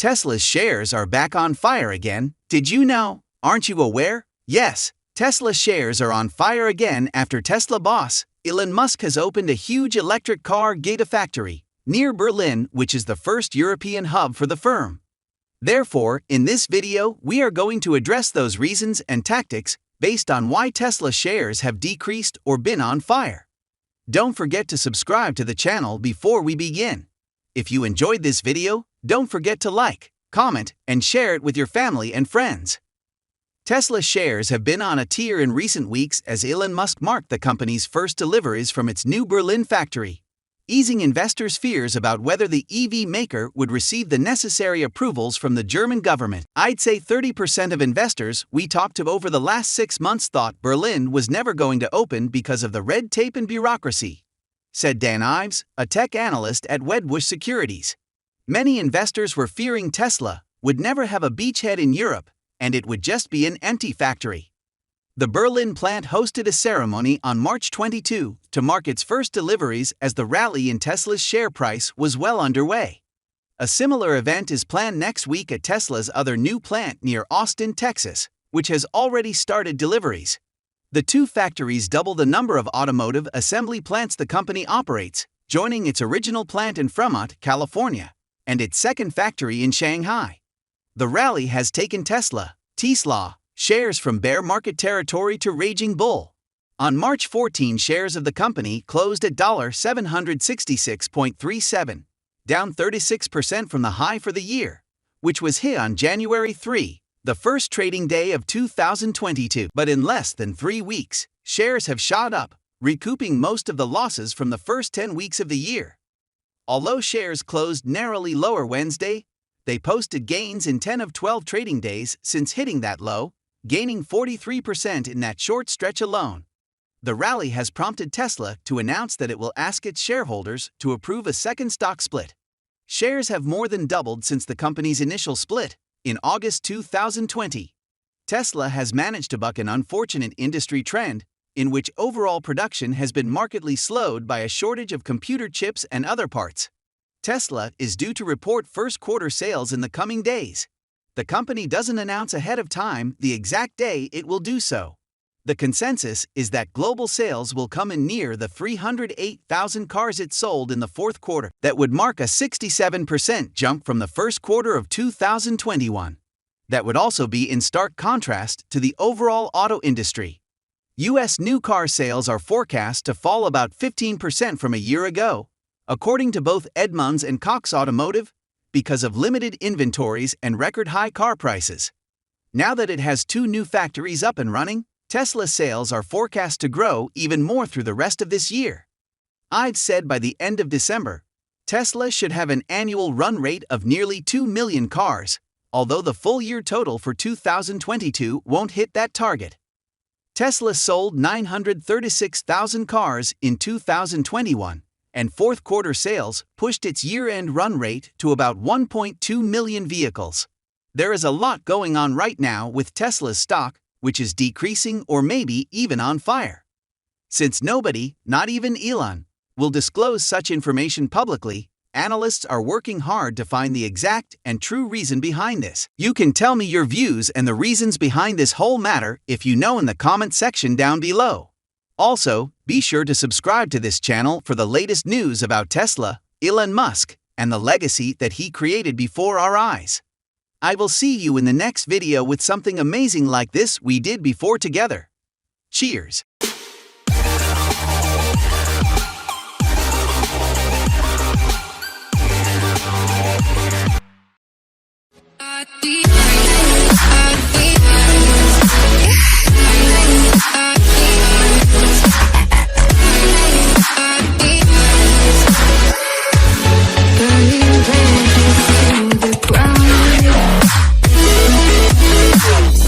Tesla's shares are back on fire again. Did you know? Aren't you aware? Yes, Tesla shares are on fire again after Tesla boss, Elon Musk, has opened a huge electric car gigafactory near Berlin, which is the first European hub for the firm. Therefore, in this video, we are going to address those reasons and tactics based on why Tesla shares have decreased or been on fire. Don't forget to subscribe to the channel before we begin. If you enjoyed this video, don't forget to like, comment, and share it with your family and friends. Tesla shares have been on a tear in recent weeks as Elon Musk marked the company's first deliveries from its new Berlin factory, easing investors' fears about whether the EV maker would receive the necessary approvals from the German government. I'd say 30% of investors we talked to over the last 6 months thought Berlin was never going to open because of the red tape and bureaucracy, said Dan Ives, a tech analyst at Wedbush Securities. Many investors were fearing Tesla would never have a beachhead in Europe, and it would just be an empty factory. The Berlin plant hosted a ceremony on March 22 to mark its first deliveries as the rally in Tesla's share price was well underway. A similar event is planned next week at Tesla's other new plant near Austin, Texas, which has already started deliveries. The two factories double the number of automotive assembly plants the company operates, joining its original plant in Fremont, California, and its second factory in Shanghai. The rally has taken Tesla shares from bear market territory to raging bull. On March 14, shares of the company closed at $766.37, down 36% from the high for the year, which was hit on January 3, the first trading day of 2022. But in less than 3 weeks, shares have shot up, recouping most of the losses from the first 10 weeks of the year. Although shares closed narrowly lower Wednesday, they posted gains in 10 of 12 trading days since hitting that low, gaining 43% in that short stretch alone. The rally has prompted Tesla to announce that it will ask its shareholders to approve a second stock split. Shares have more than doubled since the company's initial split in August 2020. Tesla has managed to buck an unfortunate industry trend in which overall production has been markedly slowed by a shortage of computer chips and other parts. Tesla is due to report first quarter sales in the coming days. The company doesn't announce ahead of time the exact day it will do so. The consensus is that global sales will come in near the 308,000 cars it sold in the fourth quarter. That would mark a 67% jump from the first quarter of 2021. That would also be in stark contrast to the overall auto industry. U.S. new car sales are forecast to fall about 15% from a year ago, according to both Edmunds and Cox Automotive, because of limited inventories and record-high car prices. Now that it has 2 new factories up and running, Tesla sales are forecast to grow even more through the rest of this year. Ives said by the end of December, Tesla should have an annual run rate of nearly 2 million cars, although the full-year total for 2022 won't hit that target. Tesla sold 936,000 cars in 2021, and fourth quarter sales pushed its year-end run rate to about 1.2 million vehicles. There is a lot going on right now with Tesla's stock, which is decreasing or maybe even on fire. Since nobody, not even Elon, will disclose such information publicly, analysts are working hard to find the exact and true reason behind this. You can tell me your views and the reasons behind this whole matter if you know in the comment section down below. Also, be sure to subscribe to this channel for the latest news about Tesla, Elon Musk, and the legacy that he created before our eyes. I will see you in the next video with something amazing like this we did before together. Cheers!